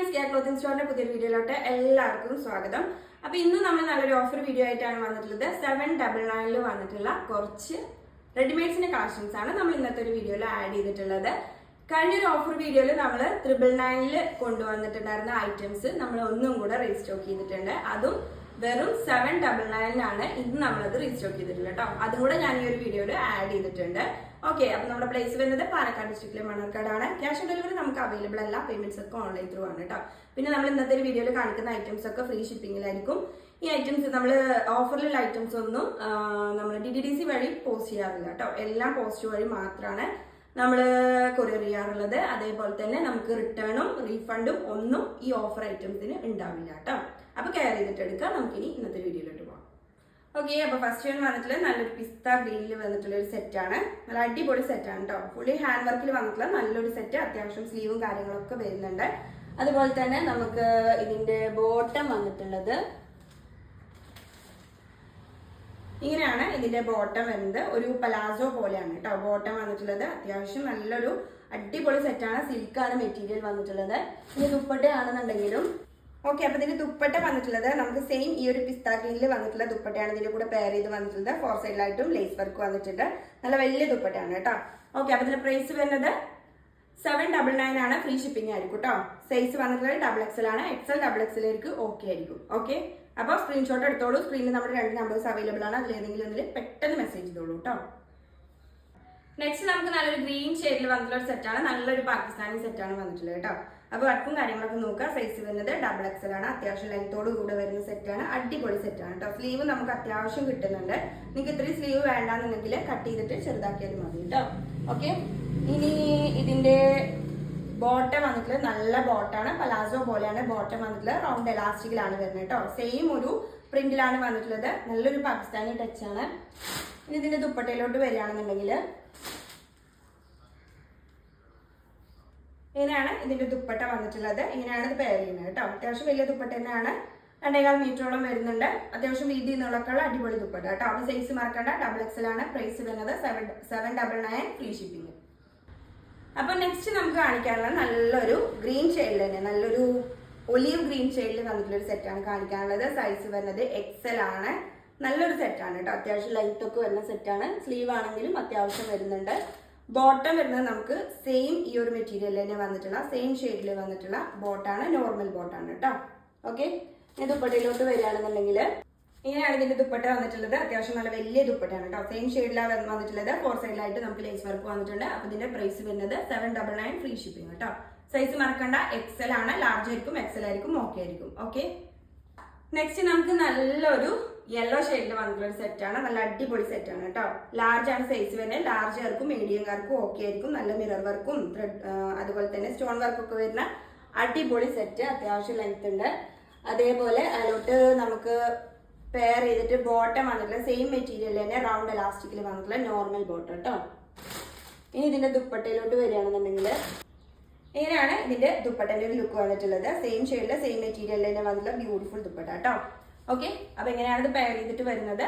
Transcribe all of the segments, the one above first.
Friends, care clothing സ്റ്റോറിന്റെ പുതിയൊരു വീഡിയോയിലോട്ട് എല്ലാവർക്കും സ്വാഗതം. അപ്പൊ ഇന്ന് നമ്മൾ നല്ലൊരു ഓഫർ വീഡിയോ ആയിട്ടാണ് വന്നിട്ടുള്ളത്. 799 വന്നിട്ടുള്ള കുറച്ച് റെഡിമെയ്ഡ്സിന്റെ കളക്ഷൻസ് ആണ് നമ്മൾ ഇന്നത്തെ ഒരു വീഡിയോയിൽ ആഡ് ചെയ്തിട്ടുള്ളത്. കഴിഞ്ഞൊരു ഓഫർ വീഡിയോയിൽ നമ്മൾ 999 കൊണ്ടുവന്നിട്ടുണ്ടായിരുന്ന ഐറ്റംസ് നമ്മൾ ഒന്നും കൂടെ റീസ്റ്റോക്ക് ചെയ്തിട്ടുണ്ട്. അതും വെറും 799 ഇന്ന് നമ്മളത് റീസ്റ്റോക്ക് ചെയ്തിട്ടുള്ളത് കേട്ടോ. അതും കൂടെ ഞാൻ ഈ ഒരു വീഡിയോയിൽ ആഡ് ചെയ്തിട്ടുണ്ട്. ഓക്കെ, അപ്പൊ നമ്മുടെ പ്ലേസ് വരുന്നത് പാലക്കാട് ഡിസ്ട്രിക്റ്റിലെ മണ്ണാർക്കാടാണ്. ക്യാഷ് ഓൺ ഡെലിവറി നമുക്ക് അവൈലബിൾ അല്ല, പേയ്മെന്റ്സ് ഒക്കെ ഓൺലൈൻ ത്രൂ ആണ് കേട്ടോ. പിന്നെ നമ്മൾ ഇന്നത്തെ ഒരു വീഡിയോയിൽ കാണിക്കുന്ന ഐറ്റംസ് ഒക്കെ ഫ്രീ ഷിപ്പിംഗിലായിരിക്കും. ഈ ഐറ്റംസ് നമ്മൾ ഓഫറിലുള്ള ഐറ്റംസ് ഒന്നും നമ്മൾ DTDC വഴി പോസ്റ്റ് ചെയ്യാറില്ല കേട്ടോ. എല്ലാം പോസ്റ്റ് വഴി മാത്രമാണ് നമ്മൾ കൊറിയർ ചെയ്യാറുള്ളത്. അതേപോലെ തന്നെ നമുക്ക് റിട്ടേണും റീഫണ്ടും ഒന്നും ഈ ഓഫർ ഐറ്റംസിന് ഉണ്ടാവില്ല കേട്ടോ. അപ്പൊ കെയർ ചെയ്തിട്ട് എടുക്കാം. നമുക്കിനി ഇന്നത്തെ വീഡിയോയിലോട്ട് പോകാം. ഓക്കെ, അപ്പൊ ഫസ്റ്റ് വൺ വന്നിട്ടുള്ള നല്ലൊരു പിസ്ത ഗ്രീനിൽ വന്നിട്ടുള്ള ഒരു സെറ്റാണ്. നല്ല അടിപൊളി സെറ്റാണ് കേട്ടോ. ഫുള്ളി ഹാൻഡ് വർക്കിൽ വന്നിട്ടുള്ള നല്ലൊരു സെറ്റ്. അത്യാവശ്യം സ്ലീവും കാര്യങ്ങളൊക്കെ വരുന്നുണ്ട്. അതുപോലെ തന്നെ നമുക്ക് ഇതിന്റെ ബോട്ടം വന്നിട്ടുള്ളത് ഇങ്ങനെയാണ്. ഇതിന്റെ ബോട്ടം വരുന്നത് ഒരു പലാസോ പോലെയാണ് കേട്ടോ. ബോട്ടം വന്നിട്ടുള്ളത് അത്യാവശ്യം നല്ലൊരു അടിപൊളി സെറ്റാണ്. സിൽക്കാണ് മെറ്റീരിയൽ വന്നിട്ടുള്ളത്. ഇനി ദുപ്പട്ടയാണെന്നുണ്ടെങ്കിലും ഓക്കെ, അപ്പൊ ഇതിന്റെ ദുപ്പട്ട വന്നിട്ടുള്ളത് നമുക്ക് സെയിം ഈ ഒരു പിസ്ത ഗ്രീനിൽ വന്നിട്ടുള്ള ദുപ്പട്ടയാണ് ഇതിന്റെ കൂടെ പെയർ ചെയ്ത് വന്നിട്ടുള്ളത്. 4 സൈഡിലായിട്ടും ലേസ് വർക്ക് വന്നിട്ടുണ്ട്. നല്ല വലിയ ദുപ്പട്ടയാണ് കേട്ടോ. ഓക്കെ, അപ്പൊ ഇതിന്റെ പ്രൈസ് വരുന്നത് 799 ആണ്. ഫ്രീ ഷിപ്പിംഗ് ആയിരിക്കും കേട്ടോ. സൈസ് വന്നിട്ടുള്ളത് XXL ആണ്. XL XXL ഓക്കെ ആയിരിക്കും. ഓക്കെ, അപ്പൊ സ്ക്രീൻഷോട്ട് എടുത്തോളൂ. സ്ക്രീനിൽ നമ്മുടെ 2 നമ്പേഴ്സ് അവൈലബിൾ ആണ്. അതിൽ ഏതെങ്കിലും ഒന്നിൽ പെട്ടെന്ന് മെസ്സേജ് ചെയ്തോളൂ കേട്ടോ. നെക്സ്റ്റ് നമുക്ക് നല്ലൊരു ഗ്രീൻ ഷെയ്ഡിൽ വന്നിട്ടുള്ള ഒരു സെറ്റാണ്. നല്ലൊരു പാകിസ്ഥാനി സെറ്റാണ് വന്നിട്ടുള്ളത് കേട്ടോ. അപ്പൊ വർക്കും കാര്യങ്ങളൊക്കെ നോക്കുക. സൈസ് വരുന്നത് XXL ആണ്. അത്യാവശ്യം ലെങ്ത്തോട് കൂടെ വരുന്ന സെറ്റാണ്. അടിപൊളി സെറ്റാണ് കേട്ടോ. സ്ലീവ് നമുക്ക് അത്യാവശ്യം കിട്ടുന്നുണ്ട്. നിങ്ങൾക്ക് ഇത്രയും സ്ലീവ് വേണ്ടാന്നുണ്ടെങ്കിൽ കട്ട് ചെയ്തിട്ട് ചെറുതാക്കിയാലും മതി കേട്ടോ. ഓക്കെ, ഇനി ഇതിന്റെ ബോട്ടം വന്നിട്ടുള്ളത് നല്ല ബോട്ടാണ്. പലാസോ പോലെയാണ് ബോട്ടം വന്നിട്ടുള്ളത്. റൗണ്ട് എലാസ്റ്റിക്കിലാണ് വരുന്നത് കേട്ടോ. സെയിം ഒരു പ്രിന്റിലാണ് വന്നിട്ടുള്ളത്. നല്ലൊരു പാകിസ്ഥാനി ടച്ചാണ്. ഇനി ഇതിന്റെ ദുപ്പട്ടയിലോട്ട് വരികയാണെന്നുണ്ടെങ്കിൽ ഇങ്ങനെയാണ് ഇതിന്റെ ദുപ്പട്ട വന്നിട്ടുള്ളത്. ഇങ്ങനെയാണ് ഇത് പെയർ ചെയ്യുന്നത് കേട്ടോ. അത്യാവശ്യം വലിയ ദുപ്പട്ട തന്നെയാണ്. 2.25 മീറ്ററോളം വരുന്നുണ്ട്. അത്യാവശ്യം വീതി നീളമൊക്കെയുള്ള അടിപൊളി ദുപ്പട്ട കേട്ടോ. അപ്പൊ സൈസ് മറക്കണ്ട, XXL ആണ്. പ്രൈസ് വരുന്നത് 799 ഫ്രീ ഷിപ്പിംഗ്. അപ്പൊ നെക്സ്റ്റ് നമുക്ക് കാണിക്കാനുള്ളത് നല്ലൊരു ഗ്രീൻ ഷെയ്ഡിൽ തന്നെ നല്ലൊരു ഒലീവ് ഗ്രീൻ ഷെയ്ഡിൽ വന്നിട്ടുള്ള ഒരു സെറ്റാണ് കാണിക്കാനുള്ളത്. സൈസ് വരുന്നത് XL ആണ്. നല്ലൊരു സെറ്റാണ് കേട്ടോ. അത്യാവശ്യം ലൈറ്റ് ഒക്കെ വരുന്ന സെറ്റാണ്. സ്ലീവ് ആണെങ്കിലും അത്യാവശ്യം വരുന്നുണ്ട്. ബോട്ടം വരുന്നത് നമുക്ക് സെയിം ഈ ഒരു മെറ്റീരിയൽ തന്നെ വന്നിട്ടുള്ള സെയിം ഷെയ്ഡിൽ വന്നിട്ടുള്ള ബോട്ടാണ്. നോർമൽ ബോട്ടാണ് കേട്ടോ. ഓക്കെ, ഇനി ദുപ്പട്ടയിലോട്ട് വരികയാണെന്നുണ്ടെങ്കിൽ ഇങ്ങനെയാണ് ഇതിന്റെ ദുപ്പട്ട വന്നിട്ടുള്ളത്. അത്യാവശ്യം നല്ല വലിയ ദുപ്പട്ടയാണ് കേട്ടോ. സെയിം ഷെയ്ഡിലാണ് വന്നിട്ടുള്ളത്. 4 സൈഡിലായിട്ട് നമുക്ക് ലേസ് വർക്ക് വന്നിട്ടുണ്ട്. അപ്പൊ ഇതിന്റെ പ്രൈസ് വരുന്നത് 799 ഫ്രീ ഷിപ്പിംഗ് കേട്ടോ. സൈസ് മറക്കണ്ട, XL ആണ്. ലാർജ് ആയിരിക്കും, XL ആയിരിക്കും, ഓക്കെ ആയിരിക്കും. ഓക്കെ, നെക്സ്റ്റ് നമുക്ക് നല്ലൊരു യെല്ലോ ഷെയ്ഡിൽ വന്നിട്ടുള്ള ഒരു സെറ്റാണ്. നല്ല അടിപൊളി സെറ്റാണ് കേട്ടോ. ലാർജ് ആണ് സൈസ് വരുന്നത്. ലാർജുകാർക്കും മീഡിയംകാർക്കും ഓക്കെ ആയിരിക്കും. നല്ല മിറർ വർക്കും അതുപോലെ തന്നെ സ്റ്റോൺ വർക്കൊക്കെ വരുന്ന അടിപൊളി സെറ്റ്. അത്യാവശ്യം ലെങ്ത് ഉണ്ട്. അതേപോലെ അതിലോട്ട് നമുക്ക് പെയർ ചെയ്തിട്ട് ബോട്ടം വന്നിട്ടുള്ള സെയിം മെറ്റീരിയൽ തന്നെ റൗണ്ട് എലാസ്റ്റിക്കിൽ വന്നിട്ടുള്ള നോർമൽ ബോട്ടം കേട്ടോ. ഇനി ഇതിന്റെ ദുപ്പട്ടയിലോട്ട് വരികയാണെന്നുണ്ടെങ്കിൽ ഇങ്ങനെയാണ് ഇതിന്റെ ദുപ്പട്ടന്റെ ഒരു ലുക്ക് വന്നിട്ടുള്ളത്. സെയിം ഷെയ്ഡില് സെയിം മെറ്റീരിയൽ തന്നെ വന്നിട്ടുള്ള ബ്യൂട്ടിഫുൾ ദുപ്പട്ട കേട്ടോ. ഓക്കെ, അപ്പൊ എങ്ങനെയാണ് ഇത് പെയർ ചെയ്തിട്ട് വരുന്നത്?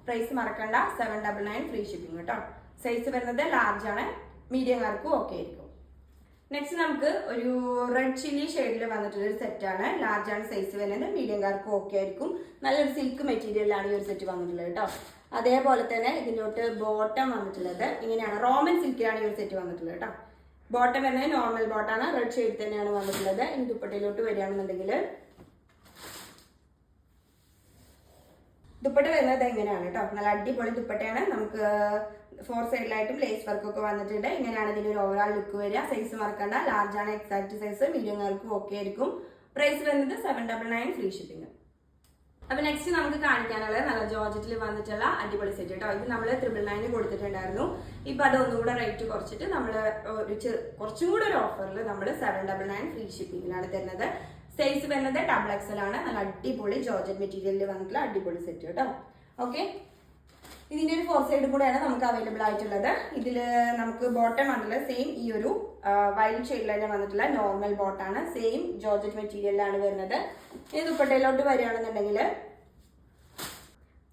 പ്രൈസ് മറക്കണ്ട, 799 ഫ്രീ ഷിപ്പിംഗ് കേട്ടോ. സൈസ് വരുന്നത് ലാർജ് ആണ്. മീഡിയംകാർക്കും ഓക്കെ ആയിരിക്കും. നെക്സ്റ്റ് നമുക്ക് ഒരു റെഡ് ചില്ലി ഷെയ്ഡിൽ വന്നിട്ടുള്ള ഒരു സെറ്റാണ്. ലാർജ് ആണ് സൈസ് വരുന്നത്. മീഡിയംകാർക്കും ഓക്കെ ആയിരിക്കും. നല്ലൊരു സിൽക്ക് മെറ്റീരിയലാണ് ഈ ഒരു സെറ്റ് വന്നിട്ടുള്ളത് കേട്ടോ. അതേപോലെ തന്നെ ഇതിലോട്ട് ബോട്ടം വന്നിട്ടുള്ളത് ഇങ്ങനെയാണ്. റോമൻ സിൽക്കിലാണ് ഈ ഒരു സെറ്റ് വന്നിട്ടുള്ളത് കേട്ടോ. ബോട്ടം വരുന്നത് നോർമൽ ബോട്ടാണ്. റെഡ് ഷെയ്ഡ് തന്നെയാണ് വന്നിട്ടുള്ളത്. ഇനി ദുപ്പട്ടയിലോട്ട് വരികയാണെന്നുണ്ടെങ്കിൽ ദുപ്പട്ട വരുന്നത് എങ്ങനെയാണ് കേട്ടോ. നല്ല അടിപൊളി ദുപ്പട്ടയാണ്. നമുക്ക് 4 സൈഡിലായിട്ടും ലേസ് വർക്ക് ഒക്കെ വന്നിട്ടുണ്ട്. ഇങ്ങനെയാണ് ഇതിന്റെ ഒരു ഓവറാൾ ലുക്ക് വരിക. സൈസ് മറക്കണ്ട, ലാർജ് ആണ് എക്സാക്ട് സൈസ്. മീഡിയംകാർക്കും ഓക്കെ ആയിരിക്കും. പ്രൈസ് വരുന്നത് 799 ഫ്രീ ഷിപ്പിംഗ്. അപ്പൊ നെക്സ്റ്റ് നമുക്ക് കാണിക്കാനുള്ളത് നല്ല ജോർജറ്റിൽ വന്നിട്ടുള്ള അടിപൊളി സെറ്റ് കേട്ടോ. ഇത് നമ്മൾ 999 കൊടുത്തിട്ടുണ്ടായിരുന്നു. ഇപ്പൊ അത് ഒന്നുകൂടെ റേറ്റ് കുറച്ചിട്ട് നമ്മൾ കുറച്ചും കൂടെ ഒരു ഓഫറിൽ നമ്മൾ 799 ഫ്രീ ഷിപ്പിംഗിലാണ് തരുന്നത്. സൈസ് വരുന്നത് XXL ആണ്. നല്ല അടിപൊളി ജോർജറ്റ് മെറ്റീരിയലിൽ വന്നിട്ടുള്ള അടിപൊളി സെറ്റ് കേട്ടോ. ഓക്കെ, ഇതിന്റെ ഒരു 4 സൈഡ് കൂടെയാണ് നമുക്ക് അവൈലബിൾ ആയിട്ടുള്ളത്. ഇതിൽ നമുക്ക് ബോട്ടം വന്നിട്ടുള്ളത് സെയിം ഈ ഒരു വൈറ്റ് ഷെയ്ഡിൽ തന്നെ വന്നിട്ടുള്ള നോർമൽ ബോട്ടാണ്. സെയിം ജോർജറ്റ് മെറ്റീരിയലിലാണ് വരുന്നത്. ഇനി ദുപ്പട്ടയിലോട്ട് വരികയാണെന്നുണ്ടെങ്കിൽ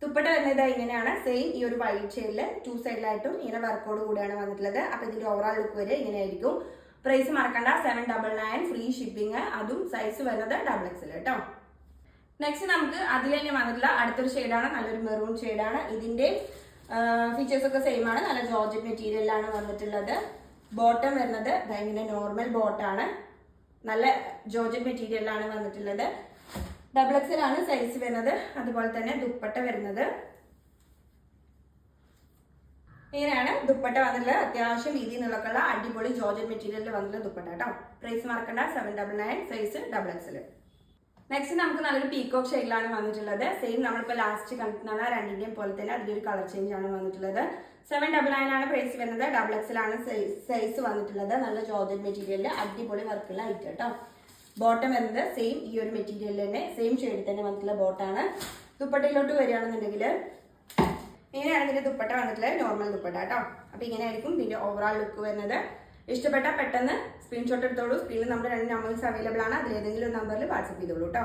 ദുപ്പട്ട വരുന്നത് ഇങ്ങനെയാണ്. സെയിം ഈ ഒരു വൈറ്റ് ഷെയ്ഡിൽ 2 സൈഡിലായിട്ടും ഇങ്ങനെ വർക്കോട് കൂടെയാണ് വന്നിട്ടുള്ളത്. അപ്പൊ ഇതിന്റെ ഓവറാൾ ലുക്ക് വരെ ഇങ്ങനെ ആയിരിക്കും. പ്രൈസ് മറക്കണ്ട 799 ഫ്രീ ഷിപ്പിംഗ്. അതും സൈസ് വരുന്നത് XXL കേട്ടോ. നെക്സ്റ്റ് നമുക്ക് അതിൽ തന്നെ വന്നിട്ടുള്ള അടുത്തൊരു ഷെയ്ഡാണ്, നല്ലൊരു മെറൂൺ ഷെയ്ഡാണ്. ഇതിന്റെ ഫീച്ചേഴ്സ് ഒക്കെ സെയിം ആണ്. നല്ല ജോർജറ്റ് മെറ്റീരിയലാണ് വന്നിട്ടുള്ളത്. ബോട്ടം വരുന്നത് ഇങ്ങനെ നോർമൽ ബോട്ടാണ്. നല്ല ജോർജറ്റ് മെറ്റീരിയലാണ് വന്നിട്ടുള്ളത്. XXL ആണ് സൈസ് വരുന്നത്. അതുപോലെ തന്നെ ദുപ്പട്ട വരുന്നത് ഇങ്ങനെയാണ്. ദുപ്പട്ട വന്നിട്ടുള്ളത് അത്യാവശ്യം വീതി നീളക്കുള്ള അടിപൊളി ജോർജറ്റ് മെറ്റീരിയലിൽ വന്നിട്ടുള്ള ദുപ്പട്ട കേട്ടോ. പ്രൈസ് മറക്കണ്ട 799 സൈസ് XXL. നെക്സ്റ്റ് നമുക്ക് നല്ലൊരു പീകോക്ക് ഷെയ്ഡിലാണ് വന്നിട്ടുള്ളത്. സെയിം നമ്മളിപ്പോൾ ലാസ്റ്റ് കണ്ടിട്ടുള്ള രണ്ടിന്റെയും പോലെ തന്നെ അതിലൊരു കളർ ചേഞ്ച് ആണ് വന്നിട്ടുള്ളത്. 799 ആണ് പ്രൈസ് വരുന്നത്. XXL ആണ് സൈസ് വന്നിട്ടുള്ളത്. നല്ല ജോർജറ്റ് മെറ്റീരിയലിൽ അടിപൊളി വർക്കുള്ള ഐറ്റം കേട്ടോ. ബോട്ടം വരുന്നത് സെയിം ഈ ഒരു മെറ്റീരിയലിൽ തന്നെ സെയിം ഷെയ്ഡിൽ തന്നെ വന്നിട്ടുള്ള ബോട്ടാണ്. ദുപ്പട്ടയിലോട്ട് വരികയാണെന്നുണ്ടെങ്കിൽ ഇങ്ങനെയാണ് ഇതിന്റെ ദുപ്പട്ട വന്നിട്ടുള്ളത്. നോർമൽ ദുപ്പട്ട കേട്ടോ. അപ്പൊ ഇങ്ങനെയായിരിക്കും ഇതിന്റെ ഓവറോൾ ലുക്ക് വരുന്നത്. ഇഷ്ടപ്പെട്ട പെട്ടെന്ന് സ്ക്രീൻഷോട്ട് എടുത്തോളൂ. സ്ക്രീനിൽ നമ്മുടെ 2 നമ്പേഴ്സ് അവൈലബിൾ ആണ്. അതിലേതെങ്കിലും ഒരു നമ്പറിൽ വാട്സ്ആപ്പ് ചെയ്തോളൂ കേട്ടോ.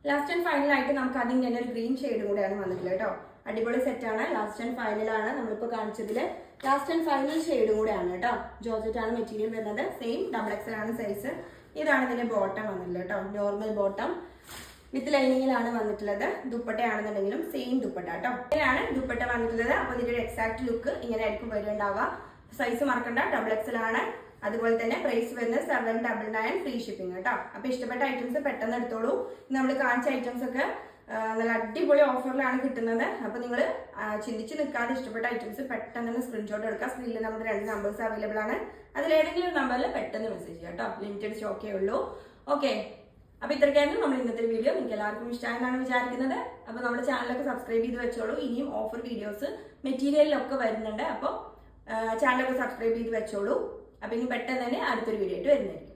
ലാസ്റ്റ് ആൻഡ് ഫൈനൽ ആയിട്ട് നമുക്ക് അതിന് തന്നെ ഒരു ഗ്രീൻ ഷെയ്ഡും കൂടെയാണ് വന്നിട്ടുള്ളത് കേട്ടോ. അടിപൊളി സെറ്റാണ്. ലാസ്റ്റ് ആൻഡ് ഫൈനലാണ് നമ്മളിപ്പോൾ കാണിച്ചതിൽ ലാസ്റ്റ് ആൻഡ് ഫൈനൽ ഷെയ്ഡും കൂടെയാണ് കേട്ടോ. ജോർജറ്റ് ആണ് മെറ്റീരിയൽ വരുന്നത്. സെയിം XXL ആണ് സൈസ്. ഇതാണ് ഇതിന്റെ ബോട്ടം വന്നിട്ടുള്ളത് കേട്ടോ. നോർമൽ ബോട്ടം വിത്ത് ലൈനിങ്ങിലാണ് വന്നിട്ടുള്ളത്. ദുപ്പട്ടയാണെന്നുണ്ടെങ്കിലും സെയിം ദുപ്പട്ട കേട്ടോ. ഇങ്ങനെയാണ് ദുപ്പട്ട വന്നിട്ടുള്ളത്. അപ്പോൾ ഇതിന്റെ ഒരു എക്സാക്ട് ലുക്ക് ഇങ്ങനെ ആയിരിക്കും വരുന്നുണ്ടാവുക. സൈസ് മറക്കണ്ട XXL ആണ്. അതുപോലെ തന്നെ പ്രൈസ് വരുന്നത് 799 ഫ്രീ ഷിപ്പിംഗ് കേട്ടോ. അപ്പൊ ഇഷ്ടപ്പെട്ട ഐറ്റംസ് പെട്ടെന്ന് എടുത്തോളൂ. നമ്മൾ കാണിച്ച ഐറ്റംസ് ഒക്കെ നല്ല അടിപൊളി ഓഫറിലാണ് കിട്ടുന്നത്. അപ്പൊ നിങ്ങൾ ചിന്തിച്ച് നിൽക്കാതെ ഇഷ്ടപ്പെട്ട ഐറ്റംസ് പെട്ടെന്ന് തന്നെ സ്ക്രീൻഷോട്ട് എടുക്കുക. സ്ക്രീനിൽ നമ്മുടെ 2 നമ്പേഴ്സ് അവൈലബിൾ ആണ്. അതിലേതെങ്കിലും നമ്പറിൽ പെട്ടെന്ന് മെസ്സേജ് ചെയ്യാം കേട്ടോ. ലിമിറ്റഡ് സ്റ്റോക്കേ ഉള്ളൂ. ഓക്കെ, അപ്പൊ ഇത്രയ്ക്കായിരുന്നു നമ്മൾ ഇന്നത്തെ വീഡിയോ. നിങ്ങൾക്ക് എല്ലാവർക്കും ഇഷ്ടമായെന്നാണ് വിചാരിക്കുന്നത്. അപ്പൊ നമ്മുടെ ചാനലൊക്കെ സബ്സ്ക്രൈബ് ചെയ്ത് വെച്ചോളൂ. ഇനിയും ഓഫർ വീഡിയോസ് മെറ്റീരിയലിലൊക്കെ വരുന്നുണ്ട്. അപ്പോൾ ചാനലൊക്കെ സബ്സ്ക്രൈബ് ചെയ്ത് വെച്ചോളൂ. അപ്പൊ ഇനി പെട്ടെന്ന് തന്നെ അടുത്തൊരു വീഡിയോ ആയിട്ട് വരുന്നതായിരിക്കും.